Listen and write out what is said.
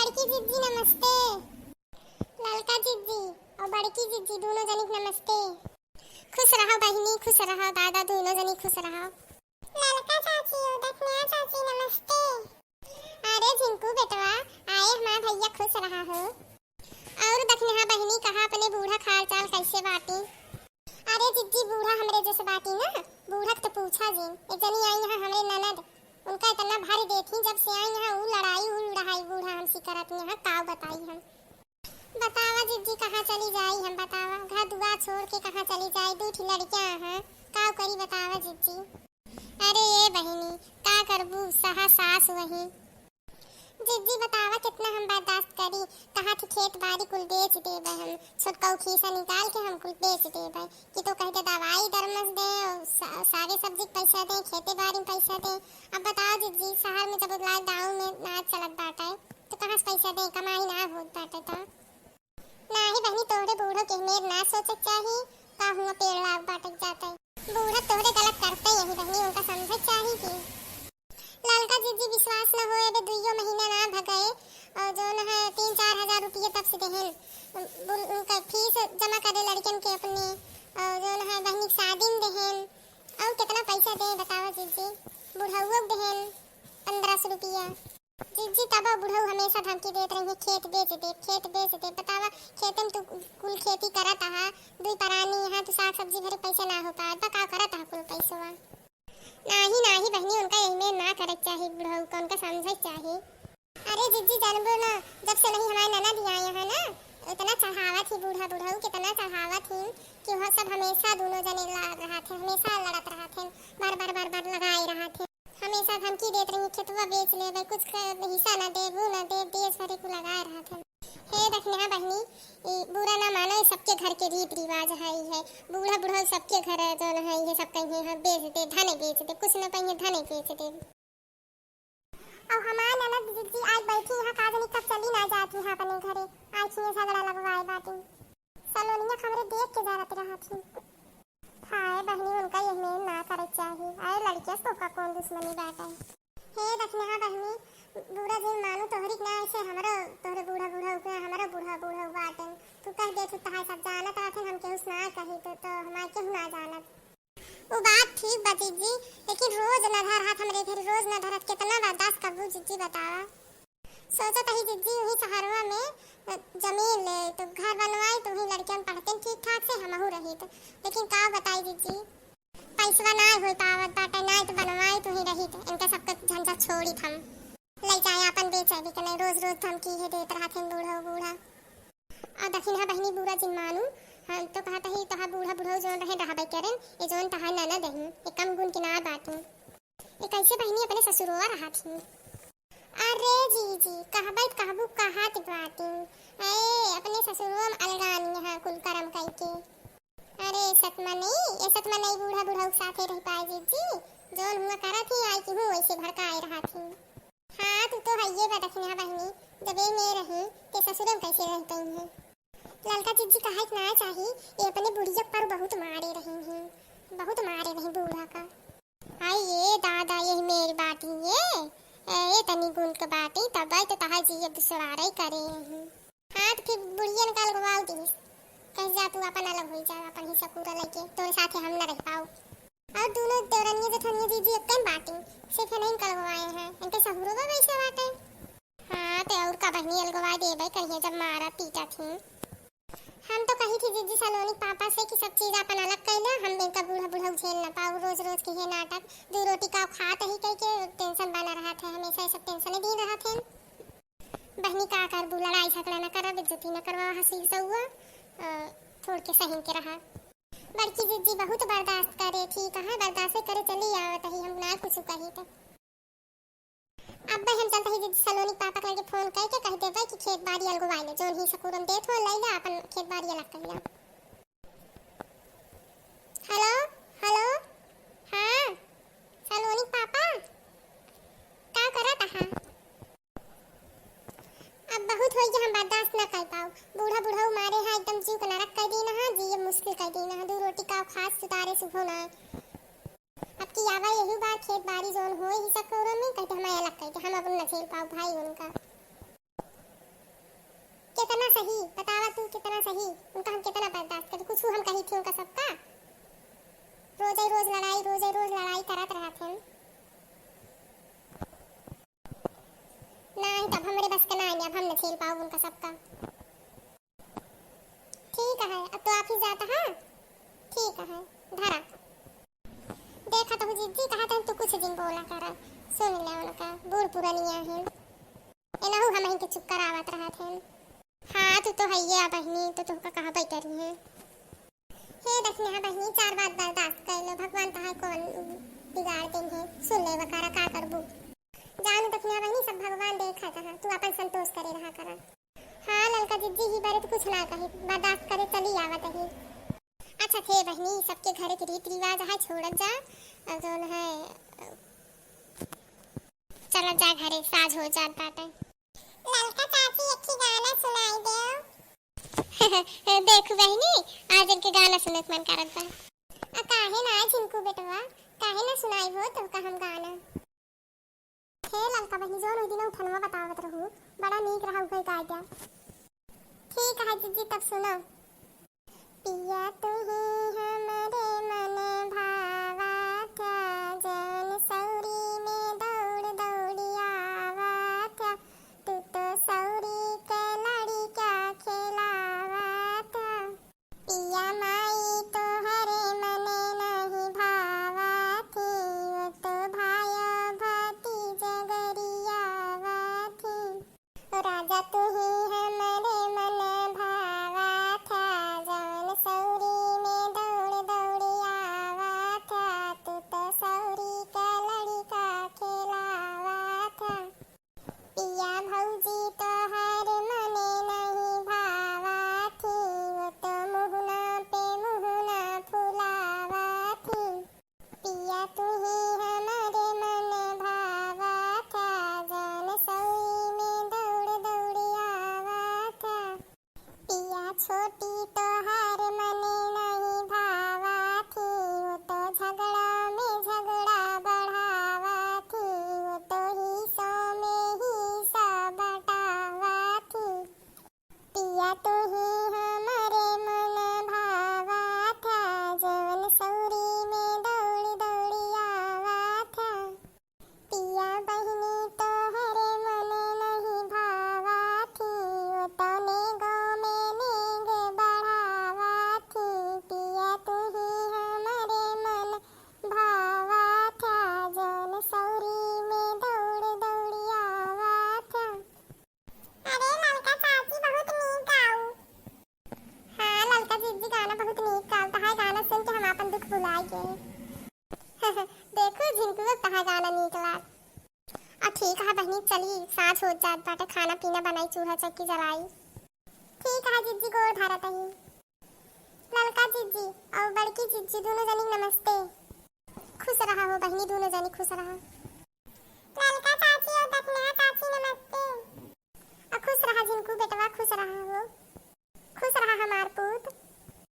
बड़की जिज्जी नमस्ते। ललका जिज्जी और बड़की जिज्जी दोनों जनी नमस्ते। खुश रहो बहिनी, खुश रहो दादा, दोनों जनी खुश रहो। ललका चाची और दक्षिणा चाची नमस्ते। अरे झिंकू बेटवा आए हमारा भैया, खुश रहा हो। और दक्षिणा बहिनी कहा अपने बूढ़ा खाल चाल कैसे बाटी? अरे जिज्जी बूढ़ा हमरे जैसे बाटी ना, बूढ़ा तो पूछा जी। एक जनी आई यहाँ हमरे ननद, उनका इतना भारी देखी जब से आई यहाँ लड़ाई बूढ़ा हमसे करत यहाँ काव बताई हम। बतावा जिज्जी कहाँ चली जाई हम, बतावा घर दुआ छोड़ के कहाँ चली जाई, दूठी लड़कियां हैं काव करी बतावा जिज्जी। अरे ये बहिनी का करबू सहा सास वही। जिज्जी बतावा कितना हम बर्दाश्त करी, कहा कि खेत बाड़ी कुल बेच देबे हम, छोटका खीसा निकाल के हम कुल बेच देबे कि तो कहते दवाई दरमस दे और सागे सब्जी पैसा दे, खेती बाड़ी में पैसा दे। अब बताओ जिज्जी शहर में जब लॉकडाउन में ना चलत बाटे तो कहाँ से पैसा दे, कमाई ना होत बाटे तो ना ही बहनी तोहरे बूढ़ो के मेर ना सोचे चाही का हुआ पेड़ लाग बाटक जाते। बूढ़ा तोहरे गलत करते यही बहनी, उनका समझे चाही कि ललका जिज्जी विश्वास न होए बे दुइयो महीना ना भगए और जो न है 3-4 हजार रुपये तब से देहन उनका फीस जमा करे लड़कियन के अपने, और जो न है बहनी शादी में देहन और कितना पैसा दे बतावा जिज्जी। बुढ़ाऊ देहन 1500 रुपया। जिज्जी तब बुढ़ाऊ हमेशा धमकी देते रहे खेत बेच दे। बतावा खेत में तू कुल खेती करत हा, दुई परानी यहाँ तो साग सब्जी भरे पैसा ना हो पाए का करत हा कुल पैसा नाही बहनी, उनका यही में ना करे चाहिए, बुढ़ाऊ को उनका समझे चाहिए। अरे जिज्जी जानबो ना जब से नहीं हमारे ननद आई है ना, इतना चढ़ावत ही बुढ़ाऊ कितना चढ़ावत ही कि वह सब हमेशा दोनों जने लड़ रहा थे, हमेशा लड़त रहा थे, बार लगाए रहा थे, हमेशा धमकी देते रही खेतवा बेच ले कुछ हिस्सा ना दे वो ना दे, देश भरे को लगाए रहा थे। हे दक्षिणा बहनी बुरा ना मानो, सबके घर के रीत रिवाज है बूढ़ा सबके घर जो है ये सब कहीं है बेच दे, धने बेच दे, कुछ न कहीं धने बेच दे। और हमारा ननद जिज्जी आज बैठी यहाँ काजनी कब चली ना जाती है अपने घरे, आज छीने झगड़ा लगवाए बाती सलोनिया खबरें देख के जरत रहा थी। हाय बहनी उनका यह मेल ना करे चाहिए, अरे लड़कियां तो का कौन दुश्मनी बात है। हे दक्षिणा बहनी बूढ़ा जी मानो तोहरी ना ऐसे हमारा तोहरे बूढ़ा के हमारा बूढ़ा बाटे, तू कह दे तू तहां सब जानत आथे हम केहू ना कही तो हमार केहू ना जानत। वो बात ठीक बा जिज्जी, लेकिन रोज न धरत हमरे घर, रोज न धरत कितना बर्दाश्त करबू जिज्जी बतावा। सोचत ही जिज्जी वही शहरवा में जमीन ले तो घर बनवाई तो वही लड़कियां पढ़ते ठीक ठाक से हमहू रही तो, लेकिन का बताई जिज्जी पैसा ना हो पावत बाटे, ना तो बनवाई तो ही रही तो इनका सबका झंझट छोड़ी थम ले जाए अपन बेचे भी के नहीं, रोज धमकी है देत रहा थे बूढ़ा। और दक्षिणा बहनी बूढ़ा जिन मानू हम तो कहता ही तहा बूढ़ा जोन रहे रहबे करें ये जोन तहा नना दही ये कम गुण की ना बातू ये कैसे बहनी अपने ससुरवा रहा थी। अरे जी कहबू कहात बाती ए अपने ससुरवा में अलगानी यहाँ कुल करम करके। अरे सतमा नहीं बूढ़ा साथे रह पाए जी जोन हुआ करा थी आई कि हूँ वैसे भड़काए रहा थी। हाँ तू तो है ये दक्षिणा बहनी जब ये में रही ते ससुर कैसे रहते हैं। ललका जिज्जी कहा ना चाहिए ये अपने बुढ़िया पर बहुत मारे रही बूढ़ा का। हाय ये दादा ये मेरी बाटी ये तनी गुण के बाटी तब तो तहा जी अब सवारे करे। हाँ तो फिर बुढ़िया निकाल गवाओ दी कह जा तू अपन अलग हो जा, अपन ही सकूरा लेके तोरे साथे हम न रह पाओ। और दोनों देवरनिया जेठनिया दीदी एक टाइम बाटी सिर्फ नहीं कलगवाए हैं इनके सहुरो का वैसे बाटे। हाँ तो और का बहनी अलगवा देबे कहिए जब मारा पीटा थी। हम तो कही थी दीदी सलोनी पापा से कि सब चीज अपन अलग कैला, हम इनका बूढ़ा झेल ना पाओ, रोज के ये नाटक दो रोटी का खाते ही कह के टेंशन बना रहा थे, हमेशा सब टेंशन दे रहा थे। बहनी का कर लड़ाई झगड़ा न करा, बेइज्जती न करवा, हंसी से हुआ छोड़ के सही के रहा। बड़की जिज्जी बहुत बर्दाश्त करे थी, कहाँ बर्दाश्त करे चली आवत ही हम ना कुछ कही तो। अब हम चलते ही जिज्जी सलोनी पापा के फोन करके कह देबे कि खेत बाड़ी अलगवाई ले जोन ही सकुरम देत हो लैला अपन खेत बाड़ी अलग कर ला। हेलो हाँ सलोनी पापा का करत हा। अब बहुत होई कि हम बर्दाश्त न कर पाओ, बूढ़ा मारे है एकदम जीव को नरक कर दी ना जी, ये मुश्किल कर दी ना, दो रोटी का खास सुतारे सुबह ना। अब की आवा यही बात खेत बाड़ी जोन हो ही सकोरो में कहते हमें अलग कहते हम अब न झेल पाओ भाई उनका। बतावा तू कितना सही उनका हम कितना बर्दाश्त कर कुछ हम कही थी उनका सबका रोज लड़ाई करत रहा थे नहीं तब हमरे बस का नहीं अब हम न झेल पाओ उनका सबका ठीक है अब तो आप ही जाता है ठीक है धरा देखा तो जिद्दी कहा था तू कुछ दिन बोला कर सुन ले उनका बूढ़ पुरानिया है एनहु हम ही के चुप करावत रहा थे हाँ तू तो है ये बहनी तो तुमका कहा बैठ रही है हे दक्षिणा बहनी 4 बात बर्दाश्त कर लो भगवान तहां कौन बिगाड़ देंगे सुन ले वकारा का करबू जानो दक्षिणा बहनी सब भगवान देखा था तू अपन संतोष करे रहा कर हाँ ललका जिद्दी ही बारे तो कुछ ना कही बर्दाश्त करे चली आवत है अच्छा थे बहनी सबके घर के रीति रिवाज है छोड़त जा और है चलो जा घरे साज हो जात बाटे ललका चाची अच्छी गाना सुनाई दे देखो बहनी आज इनके गाना सुनत मन करत बा काहे ना झिनकू बेटवा काहे ना सुनाई हो तो का हम गाना हे ललका बहनी जोन दिन उठनवा बतावत रहू बड़ा नीक रहू है गाया ठीक है जीजी तब सुनो पिया तू ही हमारे मन भावा था जन सौरी में दौड़ दौड़ियावा था तू तो सौरी के लड़ी क्या खेलावा था पिया माई तो हरे मने नहीं भावा थी वो तो भाया भाती जगरियावा थी राजा तू ही हमारे मन भावा था जन सौरी में दौड़ दौड़ियावा था तू तो सौरी का लड़का खेलावा था पिया भौजी तो हर मने नहीं भावा थी वो तो मुहना पे मुहना फुलावा थी पिया तू ही हमारे मन भावा था जन सौरी में दौड़ दौड़ियावा था पिया छोटी तो हर मने नहीं भावा थी वो तो झगड़ा में झगड़ा बढ़ावा थी वो तो हिस्सों में हिस्सा बटावा थी पिया तो ही हमारे मन भावा था जवन सौरी में दौड़ दौड़ियावा था पिया बहनी तो हरे मने नहीं भावा थी वो तो नेगो में नेग बढ़ावा थी पिया तू ही हमारे मन भावा था जन सौरी में दौड़ दौड़ियावा था अरे ललका चाची बहुत नीक गाऊ हाँ ललका जीजी गाना बहुत नीक गाऊ तहां गाना सुन के हम अपन दुख भुला गए देखो झिनकू तहां गाना नीक लाग ठीक है बहनी चली साँझ हो जात बाटे खाना पीना बनाई चूल्हा चक्की जलाई ठीक है जिज्जी को उठारत ही ललका जिज्जी और बड़की जिज्जी दोनों जनी नमस्ते खुश रहा हो बहनी दोनों जनी खुश रहा